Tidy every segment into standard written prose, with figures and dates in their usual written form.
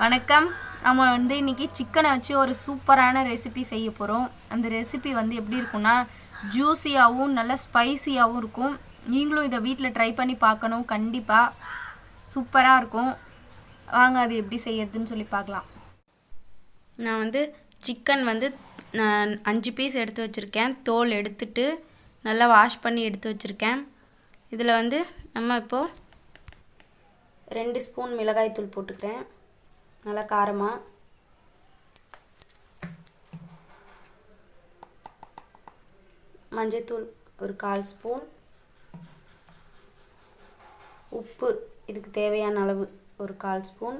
வணக்கம். நம்ம இன்றைக்கி சிக்கனை வச்சு ஒரு சூப்பரான ரெசிபி செய்ய போகிறோம். அந்த ரெசிபி எப்படி இருக்குன்னா ஜூஸியாகவும் நல்ல ஸ்பைசியாகவும் இருக்கும். நீங்களும் இதை வீட்டில் ட்ரை பண்ணி பார்க்கணும். கண்டிப்பாக சூப்பராக இருக்கும். வாங்க அது எப்படி செய்யறதுன்னு சொல்லி பார்க்கலாம். நான் சிக்கன் நான் 5 பீஸ் எடுத்து வச்சுருக்கேன். தோல் எடுத்துட்டு நல்லா வாஷ் பண்ணி எடுத்து வச்சுருக்கேன். இதில் நம்ம இப்போது 2 ஸ்பூன் மிளகாய்த்தூள் போட்டுக்கிறேன். நல்லா காரமாக. மஞ்சத்தூள் ஒரு 1/4 ஸ்பூன். உப்பு இதுக்கு தேவையான அளவு ஒரு 1/4 ஸ்பூன்.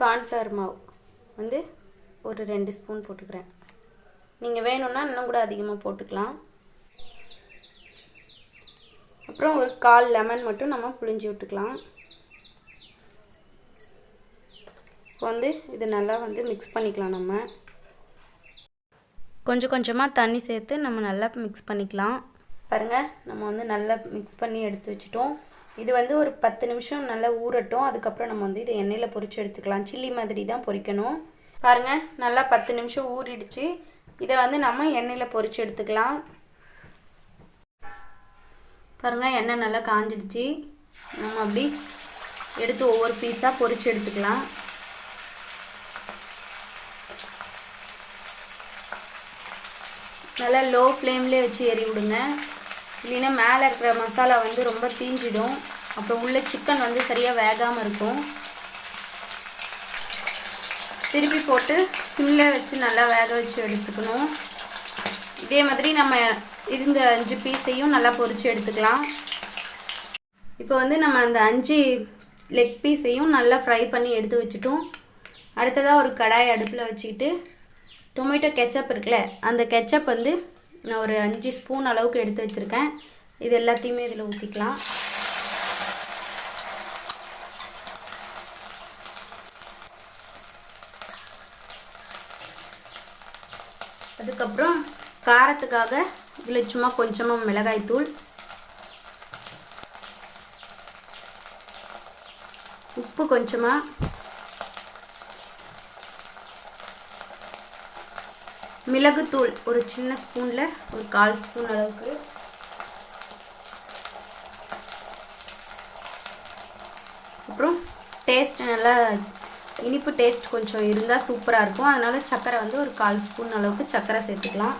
கார்ன்ஃப்ளவர் மாவு ஒரு 2 ஸ்பூன் போட்டுக்கிறேன். நீங்கள் வேணும்னா இன்னும் கூட அதிகமாக போட்டுக்கலாம். அப்புறம் ஒரு 1/4 லெமன் மட்டும் நம்ம புழிஞ்சு விட்டுக்கலாம். இப்போ இது நல்லா மிக்ஸ் பண்ணிக்கலாம். நம்ம கொஞ்சம் கொஞ்சமாக தண்ணி சேர்த்து நம்ம நல்லா மிக்ஸ் பண்ணிக்கலாம். பாருங்கள், நம்ம நல்லா மிக்ஸ் பண்ணி எடுத்து வச்சுட்டோம். இது ஒரு 10 நிமிஷம் நல்லா ஊறட்டும். அதுக்கப்புறம் நம்ம இதை எண்ணெயில் பொரித்து எடுத்துக்கலாம். சில்லி மாதிரி தான் பொரிக்கணும். பாருங்கள், நல்லா 10 நிமிஷம் ஊறிடுச்சு. இதை நம்ம எண்ணெயில் பொரித்து எடுத்துக்கலாம். பாருங்கள், எண்ணெய் நல்லா காஞ்சிடுச்சு. நம்ம அப்படி எடுத்து ஒவ்வொரு பீஸாக பொரித்து எடுத்துக்கலாம். நல்லா லோ ஃப்ளேம்லேயே வச்சு எரி விடுங்க. இல்லைன்னா மேலே இருக்கிற மசாலா ரொம்ப தீஞ்சிடும். அப்புறம் உள்ள சிக்கன் சரியாக வேகாமல் இருக்கும். திருப்பி போட்டு சிம்மில் வச்சு நல்லா வேக வச்சு எடுத்துக்கணும். இதே மாதிரி நம்ம இருந்த 5 பீஸையும் நல்லா பொரித்து எடுத்துக்கலாம். இப்போ நம்ம அந்த 5 லெக் பீஸையும் நல்லா ஃப்ரை பண்ணி எடுத்து வச்சுட்டோம். அடுத்ததாக ஒரு கடாய் அடுப்பில் வச்சுக்கிட்டு டொமேட்டோ கெச்சப் இருக்குல்ல, அந்த கெச்சப் நான் ஒரு 5 ஸ்பூன் அளவுக்கு எடுத்து வச்சுருக்கேன். இது எல்லாத்தையுமே இதில் ஊற்றிக்கலாம். அதுக்கப்புறம் காரத்துக்காக இதில் சும்மா கொஞ்சமாக மிளகாய்த்தூள், உப்பு கொஞ்சமாக, மிளகுத்தூள் ஒரு சின்ன ஸ்பூனில் ஒரு 1/4 ஸ்பூன் அளவுக்கு, அப்புறம் டேஸ்ட் நல்லா இனிப்பு டேஸ்ட் கொஞ்சம் இருந்தால் சூப்பராக இருக்கும். அதனால் சர்க்கரை ஒரு 1/4 ஸ்பூன் அளவுக்கு சர்க்கரை சேர்த்துக்கலாம்.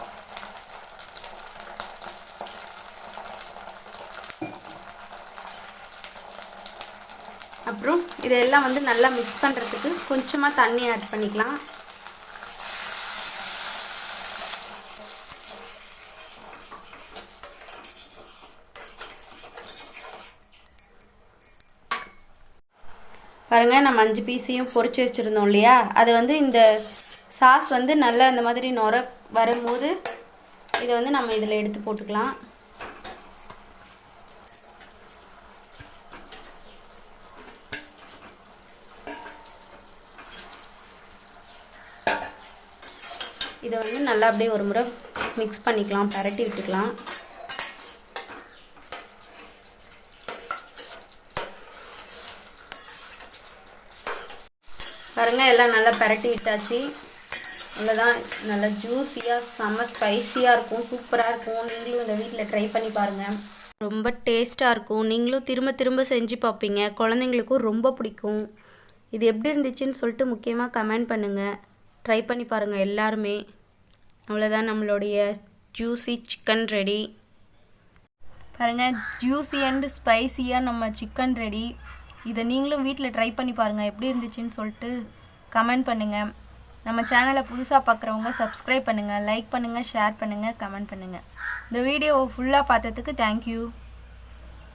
அப்புறம் இதெல்லாம் நல்லா மிக்ஸ் பண்ணுறதுக்கு கொஞ்சமாக தண்ணி ஆட் பண்ணிக்கலாம். பாருங்கள், நம்ம 5 பீஸையும் பொரிச்சு வச்சுருந்தோம் இல்லையா, அது இந்த சாஸ் நல்லா இந்த மாதிரி நுர வரும்போது இதை நம்ம இதில் எடுத்து போட்டுக்கலாம். இதை நல்லா அப்படியே ஒரு முறை மிக்ஸ் பண்ணிக்கலாம், பரட்டி விட்டுக்கலாம். பாருங்கள், எல்லாம் நல்லா பரட்டி விட்டாச்சு. அவ்வளோதான். நல்லா ஜூஸியாக செம்ம ஸ்பைஸியாக இருக்கும், சூப்பராக இருக்கும். நீங்களும் இந்த வீட்டில் ட்ரை பண்ணி பாருங்கள். ரொம்ப டேஸ்ட்டாக இருக்கும். நீங்களும் திரும்ப திரும்ப செஞ்சு பார்ப்பீங்க. குழந்தைங்களுக்கும் ரொம்ப பிடிக்கும். இது எப்படி இருந்துச்சுன்னு சொல்லிட்டு முக்கியமாக கமெண்ட் பண்ணுங்கள். ட்ரை பண்ணி பாருங்கள் எல்லாருமே. அவ்வளோதான், நம்மளுடைய ஜூஸி சிக்கன் ரெடி. பாருங்கள், ஜூஸி அண்ட் ஸ்பைஸியாக நம்ம சிக்கன் ரெடி. இதை நீங்களும் வீட்டில் ட்ரை பண்ணி பாருங்கள். எப்படி இருந்துச்சுன்னு சொல்லிட்டு கமெண்ட் பண்ணுங்கள். நம்ம சேனலை புதுசாக பார்க்குறவங்க சப்ஸ்கிரைப் பண்ணுங்கள், லைக் பண்ணுங்கள், ஷேர் பண்ணுங்கள், கமெண்ட் பண்ணுங்கள். இந்த வீடியோவை ஃபுல்லாக பார்த்ததுக்கு தேங்க்யூ.